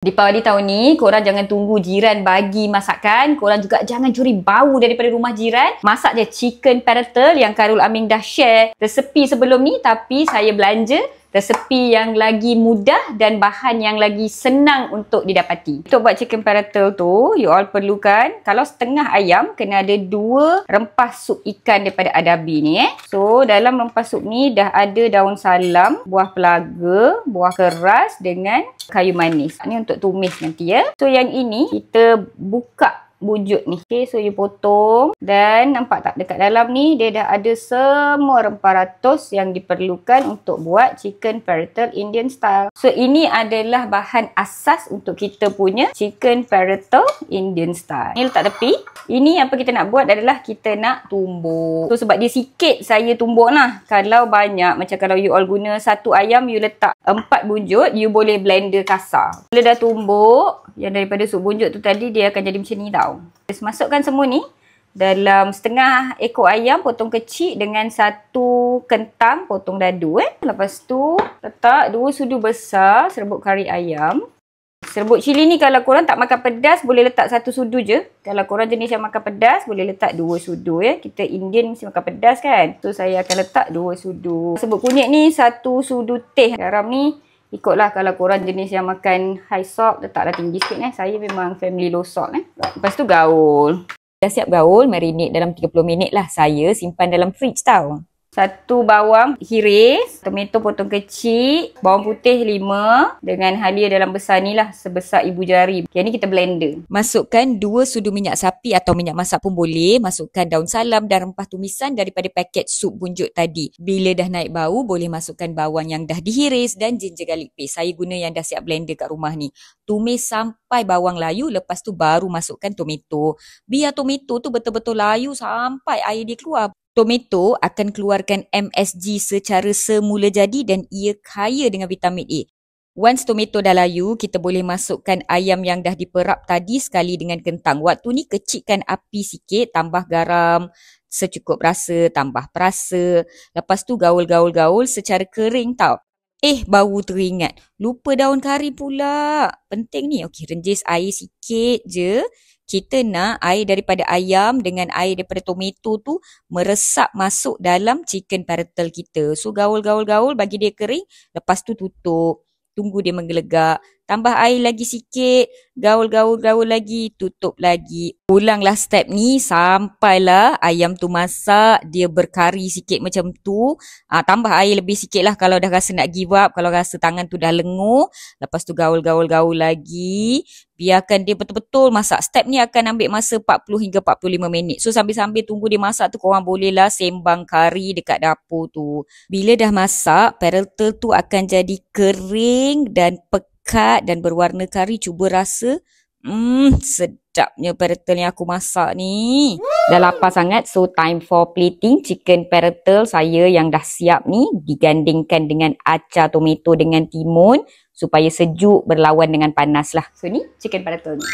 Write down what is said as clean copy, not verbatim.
Deepavali tahun ni, korang jangan tunggu jiran bagi masakan. Korang juga jangan curi bau daripada rumah jiran. Masak je chicken paratha yang Khairul Aming dah share resepi sebelum ni. Tapi saya belanja resepi yang lagi mudah dan bahan yang lagi senang untuk didapati. Untuk buat chicken paratha tu, you all perlukan, kalau setengah ayam, kena ada 2 rempah sup ikan daripada Adabi ni. So, dalam rempah sup ni dah ada daun salam, buah pelaga, buah keras dengan kayu manis. Ni untuk tumis nanti ya. So, yang ini kita buka bujuk ni. Okay, so you potong dan nampak tak dekat dalam ni dia dah ada semua rempah ratus yang diperlukan untuk buat chicken paratha Indian style. So ini adalah bahan asas untuk kita punya chicken paratha Indian style. Ni letak tepi. Ini apa kita nak buat adalah kita nak tumbuk. So sebab dia sikit saya tumbuk lah. Kalau banyak, macam kalau you all guna 1 ayam, you letak 4 bunjut, you boleh blender kasar. Bila dah tumbuk, yang daripada sup bunjut tu tadi, dia akan jadi macam ni tau. Terus masukkan semua ni dalam setengah ekor ayam potong kecil dengan 1 kentang potong dadu. Lepas tu letak 2 sudu besar serbuk kari ayam. Serbuk cili ni kalau korang tak makan pedas boleh letak 1 sudu je. Kalau korang jenis yang makan pedas boleh letak 2 sudu ya. Kita Indian mesti makan pedas kan. So saya akan letak 2 sudu. Serbuk kunyit ni 1 sudu teh. Garam ni ikutlah, kalau korang jenis yang makan high salt letaklah tinggi sikit . Saya memang family low salt . Lepas tu gaul. Dah siap gaul, marinate dalam 30 minit lah. Saya simpan dalam fridge tau. 1 bawang hiris, tomato potong kecil, bawang putih 5 dengan halia dalam besar ni lah, sebesar ibu jari. Yang ni kita blender. Masukkan 2 sudu minyak sapi atau minyak masak pun boleh. Masukkan daun salam dan rempah tumisan daripada paket sup bunjut tadi. Bila dah naik bau, boleh masukkan bawang yang dah dihiris dan ginger garlic paste. Saya guna yang dah siap blender kat rumah ni. Tumis sampai bawang layu, lepas tu baru masukkan tomato. Biar tomato tu betul-betul layu sampai air dia keluar. Tomato akan keluarkan MSG secara semula jadi dan ia kaya dengan vitamin A. Once tomato dah layu, kita boleh masukkan ayam yang dah diperap tadi sekali dengan kentang. Waktu ni kecilkan api sikit, tambah garam secukup rasa, tambah perasa. Lepas tu gaul-gaul-gaul secara kering tau. Baru teringat. Lupa daun kari pula. Penting ni. Okey, renjis air sikit je. Kita nak air daripada ayam dengan air daripada tomato tu meresap masuk dalam chicken paratha kita. So gaul-gaul-gaul bagi dia kering. Lepas tu tutup. Tunggu dia menggelegak. Tambah air lagi sikit. Gaul-gaul-gaul lagi. Tutup lagi. Ulanglah step ni sampailah ayam tu masak. Dia berkari sikit macam tu. Tambah air lebih sikit lah kalau dah rasa nak give up. Kalau rasa tangan tu dah lengur. Lepas tu gaul-gaul-gaul lagi. Biarkan dia betul-betul masak. Step ni akan ambil masa 40 hingga 45 minit. So sambil-sambil tunggu dia masak tu, korang bolehlah sembang kari dekat dapur tu. Bila dah masak, paratha tu akan jadi kering dan pekat dan berwarna kari. Cuba rasa. Sedapnya paratha yang aku masak ni. Dah lapar sangat, so time for plating. Chicken paratha saya yang dah siap ni digandingkan dengan acar tomato dengan timun supaya sejuk berlawan dengan panas lah. So ni chicken paratha ni.